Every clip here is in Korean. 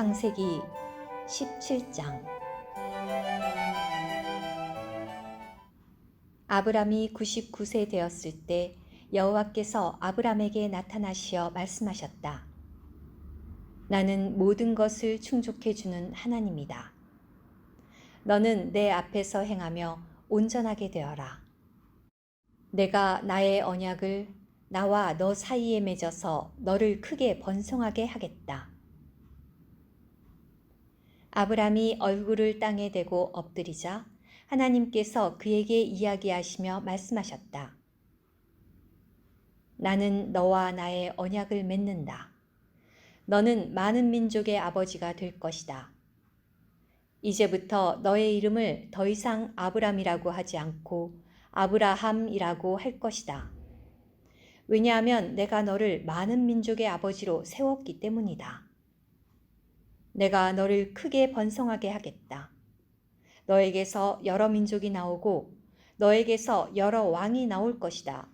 창세기 17장. 아브람이 99세 되었을 때 여호와께서 아브람에게 나타나시어 말씀하셨다. 나는 모든 것을 충족해 주는 하나님이다. 너는 내 앞에서 행하며 온전하게 되어라. 내가 나의 언약을 나와 너 사이에 맺어서 너를 크게 번성하게 하겠다. 아브람이 얼굴을 땅에 대고 엎드리자 하나님께서 그에게 이야기하시며 말씀하셨다. 나는 너와 나의 언약을 맺는다. 너는 많은 민족의 아버지가 될 것이다. 이제부터 너의 이름을 더 이상 아브람이라고 하지 않고 아브라함이라고 할 것이다. 왜냐하면 내가 너를 많은 민족의 아버지로 세웠기 때문이다. 내가 너를 크게 번성하게 하겠다. 너에게서 여러 민족이 나오고 너에게서 여러 왕이 나올 것이다.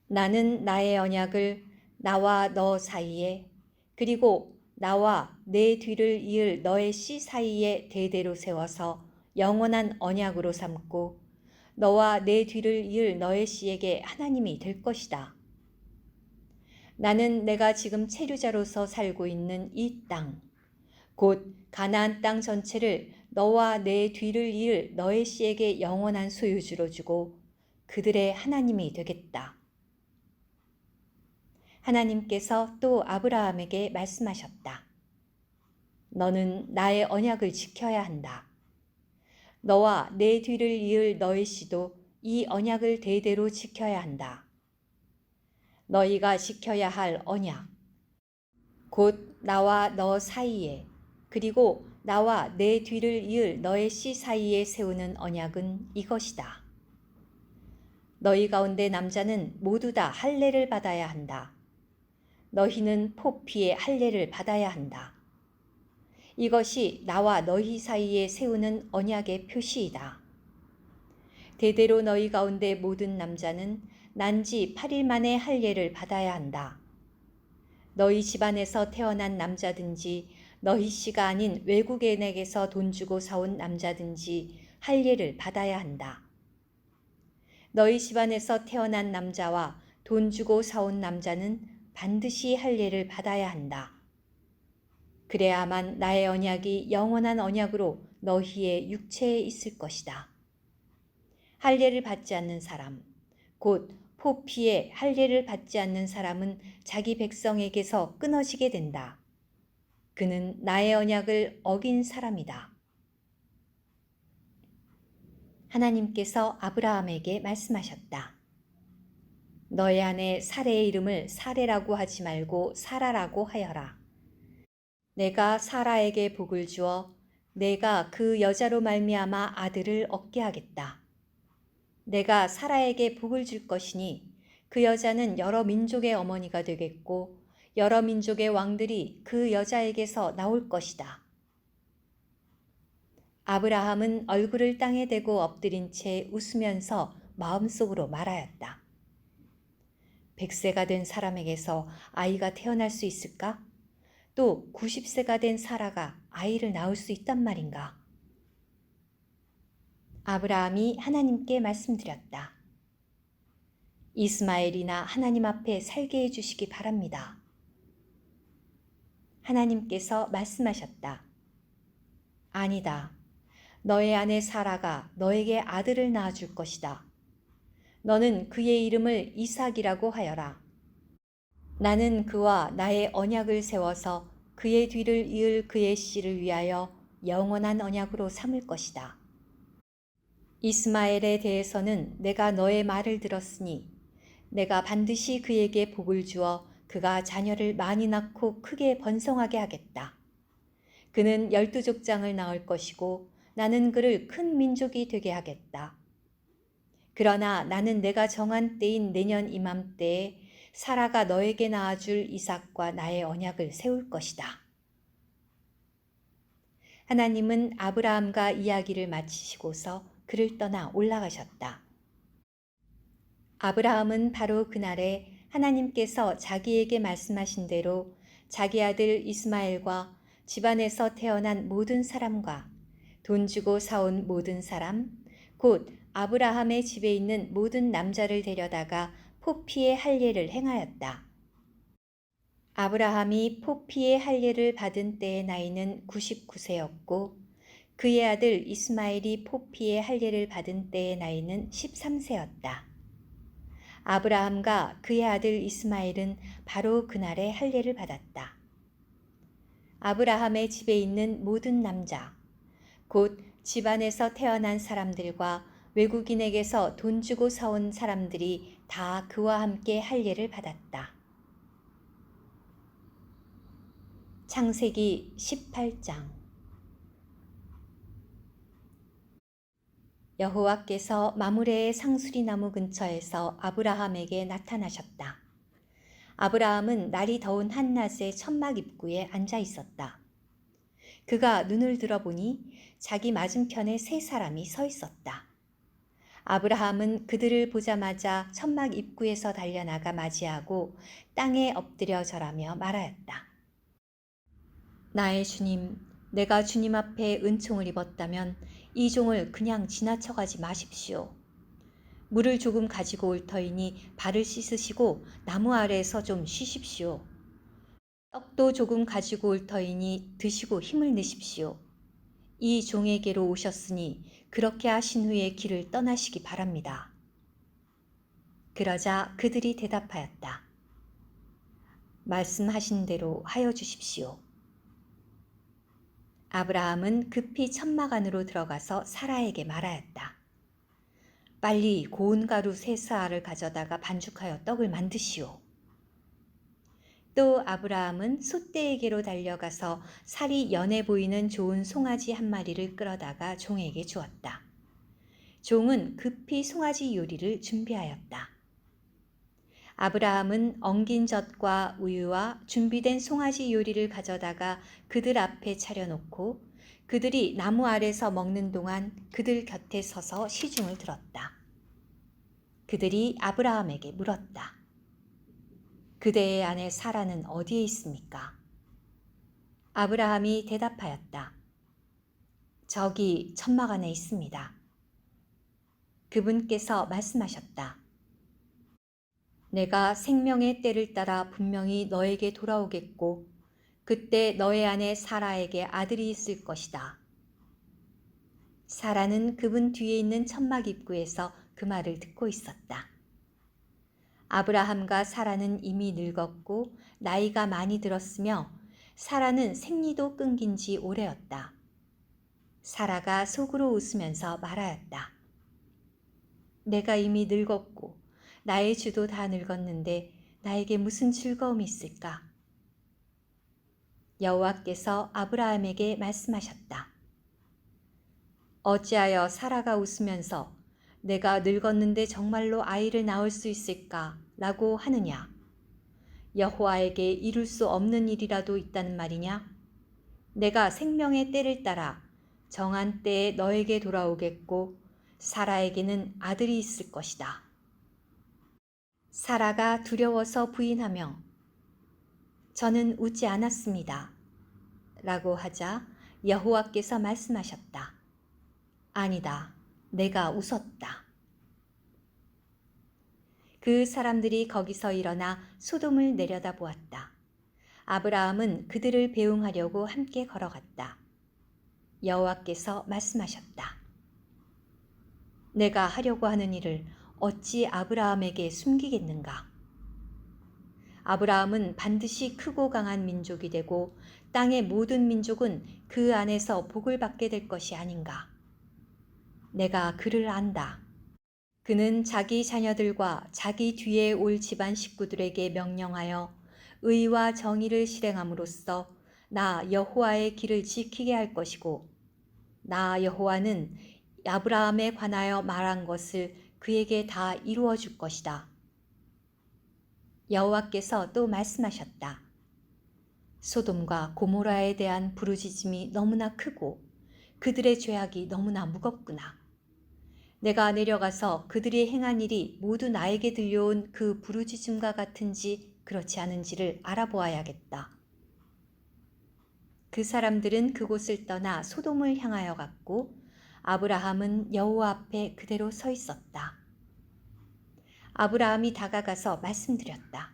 나는 나의 언약을 나와 너 사이에 그리고 나와 내 뒤를 이을 너의 씨 사이에 대대로 세워서 영원한 언약으로 삼고 너와 내 뒤를 이을 너의 씨에게 하나님이 될 것이다. 나는 내가 지금 체류자로서 살고 있는 이 땅, 곧 가나안 땅 전체를 너와 내 뒤를 이을 너의 씨에게 영원한 소유주로 주고 그들의 하나님이 되겠다. 하나님께서 또 아브라함에게 말씀하셨다. 너는 나의 언약을 지켜야 한다. 너와 내 뒤를 이을 너의 씨도 이 언약을 대대로 지켜야 한다. 너희가 지켜야 할 언약, 곧 나와 너 사이에 그리고 나와 내 뒤를 이을 너의 씨 사이에 세우는 언약은 이것이다. 너희 가운데 남자는 모두 다 할례를 받아야 한다. 너희는 포피의 할례를 받아야 한다. 이것이 나와 너희 사이에 세우는 언약의 표시이다. 대대로 너희 가운데 모든 남자는 난지 8일 만에 할례를 받아야 한다. 너희 집안에서 태어난 남자든지 너희 씨가 아닌 외국인에게서 돈 주고 사온 남자든지 할례를 받아야 한다. 너희 집안에서 태어난 남자와 돈 주고 사온 남자는 반드시 할례를 받아야 한다. 그래야만 나의 언약이 영원한 언약으로 너희의 육체에 있을 것이다. 할례를 받지 않는 사람, 곧 포피에 할례를 받지 않는 사람은 자기 백성에게서 끊어지게 된다. 그는 나의 언약을 어긴 사람이다. 하나님께서 아브라함에게 말씀하셨다. 너의 아내 사레의 이름을 사레라고 하지 말고 사라라고 하여라. 내가 사라에게 복을 주어 내가 그 여자로 말미암아 아들을 얻게 하겠다. 내가 사라에게 복을 줄 것이니 그 여자는 여러 민족의 어머니가 되겠고 여러 민족의 왕들이 그 여자에게서 나올 것이다. 아브라함은 얼굴을 땅에 대고 엎드린 채 웃으면서 마음속으로 말하였다. 100세가 된 사람에게서 아이가 태어날 수 있을까? 또 90세가 된 사라가 아이를 낳을 수 있단 말인가? 아브라함이 하나님께 말씀드렸다. 이스마엘이나 하나님 앞에 살게 해주시기 바랍니다. 하나님께서 말씀하셨다. 아니다. 너의 아내 사라가 너에게 아들을 낳아줄 것이다. 너는 그의 이름을 이삭이라고 하여라. 나는 그와 나의 언약을 세워서 그의 뒤를 이을 그의 씨를 위하여 영원한 언약으로 삼을 것이다. 이스마엘에 대해서는 내가 너의 말을 들었으니 내가 반드시 그에게 복을 주어 그가 자녀를 많이 낳고 크게 번성하게 하겠다. 그는 12족장을 낳을 것이고 나는 그를 큰 민족이 되게 하겠다. 그러나 나는 내가 정한 때인 내년 이맘때에 사라가 너에게 낳아줄 이삭과 나의 언약을 세울 것이다. 하나님은 아브라함과 이야기를 마치시고서 그를 떠나 올라가셨다. 아브라함은 바로 그날에 하나님께서 자기에게 말씀하신 대로 자기 아들 이스마엘과 집안에서 태어난 모든 사람과 돈 주고 사온 모든 사람, 곧 아브라함의 집에 있는 모든 남자를 데려다가 포피의 할례를 행하였다. 아브라함이 포피의 할례를 받은 때의 나이는 99세였고 그의 아들 이스마엘이 포피의 할례를 받은 때의 나이는 13세였다. 아브라함과 그의 아들 이스마엘은 바로 그날에 할례를 받았다. 아브라함의 집에 있는 모든 남자, 곧 집안에서 태어난 사람들과 외국인에게서 돈 주고 사온 사람들이 다 그와 함께 할례를 받았다. 창세기 18장. 여호와께서 마므레의 상수리 나무 근처에서 아브라함에게 나타나셨다. 아브라함은 날이 더운 한낮에 천막 입구에 앉아 있었다. 그가 눈을 들어보니 자기 맞은편에 세 사람이 서 있었다. 아브라함은 그들을 보자마자 천막 입구에서 달려나가 맞이하고 땅에 엎드려 절하며 말하였다. 나의 주님, 내가 주님 앞에 은총을 입었다면 이 종을 그냥 지나쳐가지 마십시오. 물을 조금 가지고 올 터이니 발을 씻으시고 나무 아래에서 좀 쉬십시오. 떡도 조금 가지고 올 터이니 드시고 힘을 내십시오. 이 종에게로 오셨으니 그렇게 하신 후에 길을 떠나시기 바랍니다. 그러자 그들이 대답하였다. 말씀하신 대로 하여 주십시오. 아브라함은 급히 천막 안으로 들어가서 사라에게 말하였다. 빨리 고운 가루 세 스아를 가져다가 반죽하여 떡을 만드시오. 또 아브라함은 숫대에게로 달려가서 살이 연해 보이는 좋은 송아지 한 마리를 끌어다가 종에게 주었다. 종은 급히 송아지 요리를 준비하였다. 아브라함은 엉긴 젖과 우유와 준비된 송아지 요리를 가져다가 그들 앞에 차려놓고 그들이 나무 아래서 먹는 동안 그들 곁에 서서 시중을 들었다. 그들이 아브라함에게 물었다. 그대의 아내 사라는 어디에 있습니까? 아브라함이 대답하였다. 저기 천막 안에 있습니다. 그분께서 말씀하셨다. 내가 생명의 때를 따라 분명히 너에게 돌아오겠고 그때 너의 아내 사라에게 아들이 있을 것이다. 사라는 그분 뒤에 있는 천막 입구에서 그 말을 듣고 있었다. 아브라함과 사라는 이미 늙었고 나이가 많이 들었으며 사라는 생리도 끊긴 지 오래였다. 사라가 속으로 웃으면서 말하였다. 내가 이미 늙었고 나의 주도 다 늙었는데 나에게 무슨 즐거움이 있을까? 여호와께서 아브라함에게 말씀하셨다. 어찌하여 사라가 웃으면서 내가 늙었는데 정말로 아이를 낳을 수 있을까? 라고 하느냐? 여호와에게 이룰 수 없는 일이라도 있다는 말이냐? 내가 생명의 때를 따라 정한 때에 너에게 돌아오겠고 사라에게는 아들이 있을 것이다. 사라가 두려워서 부인하며 저는 웃지 않았습니다. 라고 하자 여호와께서 말씀하셨다. 아니다. 내가 웃었다. 그 사람들이 거기서 일어나 소돔을 내려다보았다. 아브라함은 그들을 배웅하려고 함께 걸어갔다. 여호와께서 말씀하셨다. 내가 하려고 하는 일을 어찌 아브라함에게 숨기겠는가? 아브라함은 반드시 크고 강한 민족이 되고 땅의 모든 민족은 그 안에서 복을 받게 될 것이 아닌가? 내가 그를 안다. 그는 자기 자녀들과 자기 뒤에 올 집안 식구들에게 명령하여 의와 정의를 실행함으로써 나 여호와의 길을 지키게 할 것이고 나 여호와는 아브라함에 관하여 말한 것을 그에게 다 이루어 줄 것이다. 여호와께서 또 말씀하셨다. 소돔과 고모라에 대한 부르짖음이 너무나 크고 그들의 죄악이 너무나 무겁구나. 내가 내려가서 그들이 행한 일이 모두 나에게 들려온 그 부르짖음과 같은지 그렇지 않은지를 알아보아야겠다. 그 사람들은 그곳을 떠나 소돔을 향하여 갔고 아브라함은 여호와 앞에 그대로 서 있었다. 아브라함이 다가가서 말씀드렸다.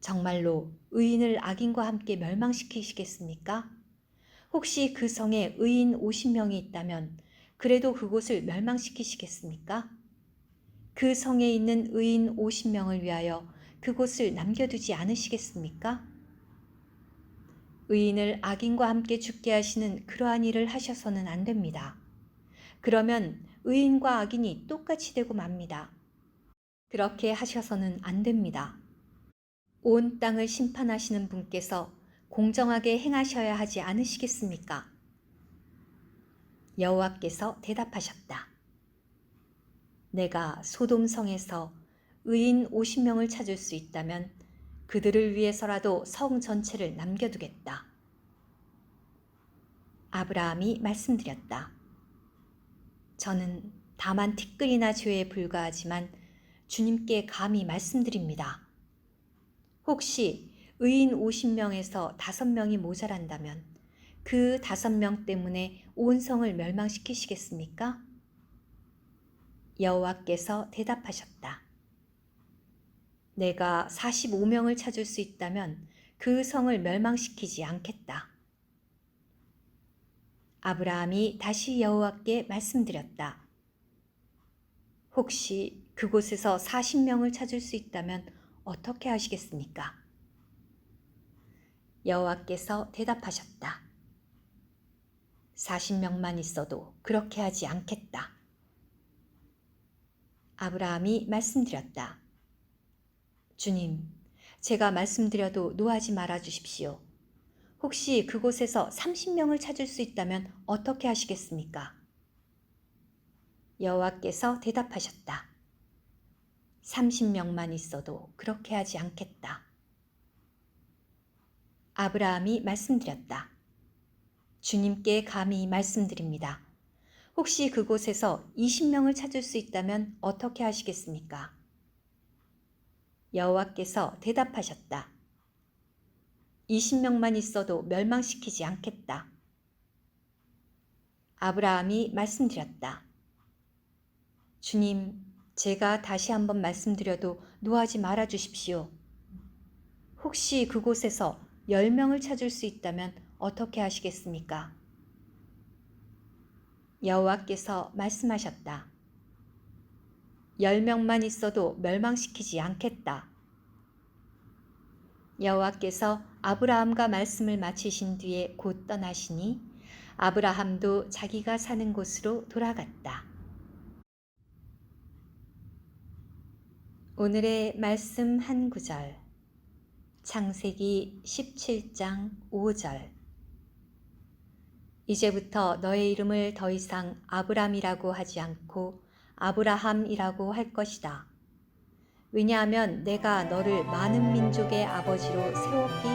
정말로 의인을 악인과 함께 멸망시키시겠습니까? 혹시 그 성에 의인 50명이 있다면 그래도 그곳을 멸망시키시겠습니까? 그 성에 있는 의인 50명을 위하여 그곳을 남겨두지 않으시겠습니까? 의인을 악인과 함께 죽게 하시는 그러한 일을 하셔서는 안 됩니다. 그러면 의인과 악인이 똑같이 되고 맙니다. 그렇게 하셔서는 안 됩니다. 온 땅을 심판하시는 분께서 공정하게 행하셔야 하지 않으시겠습니까? 여호와께서 대답하셨다. 내가 소돔 성에서 의인 50명을 찾을 수 있다면 그들을 위해서라도 성 전체를 남겨두겠다. 아브라함이 말씀드렸다. 저는 다만 티끌이나 죄에 불과하지만 주님께 감히 말씀드립니다. 혹시 의인 50명에서 5명이 모자란다면 그 5명 때문에 온 성을 멸망시키시겠습니까? 여호와께서 대답하셨다. 내가 45명을 찾을 수 있다면 그 성을 멸망시키지 않겠다. 아브라함이 다시 여호와께 말씀드렸다. 혹시 그곳에서 40명을 찾을 수 있다면 어떻게 하시겠습니까? 여호와께서 대답하셨다. 40명만 있어도 그렇게 하지 않겠다. 아브라함이 말씀드렸다. 주님, 제가 말씀드려도 노하지 말아 주십시오. 혹시 그곳에서 30명을 찾을 수 있다면 어떻게 하시겠습니까? 여호와께서 대답하셨다. 30명만 있어도 그렇게 하지 않겠다. 아브라함이 말씀드렸다. 주님께 감히 말씀드립니다. 혹시 그곳에서 20명을 찾을 수 있다면 어떻게 하시겠습니까? 여호와께서 대답하셨다. 20명만 있어도 멸망시키지 않겠다. 아브라함이 말씀드렸다. 주님, 제가 다시 한번 말씀드려도 노하지 말아 주십시오. 혹시 그곳에서 10명을 찾을 수 있다면 어떻게 하시겠습니까? 여호와께서 말씀하셨다. 10명만 있어도 멸망시키지 않겠다. 여호와께서 아브라함과 말씀을 마치신 뒤에 곧 떠나시니 아브라함도 자기가 사는 곳으로 돌아갔다. 오늘의 말씀 한 구절. 창세기 17장 5절. 이제부터 너의 이름을 더 이상 아브람이라고 하지 않고 아브라함이라고 할 것이다. 왜냐하면 내가 너를 많은 민족의 아버지로 세웠기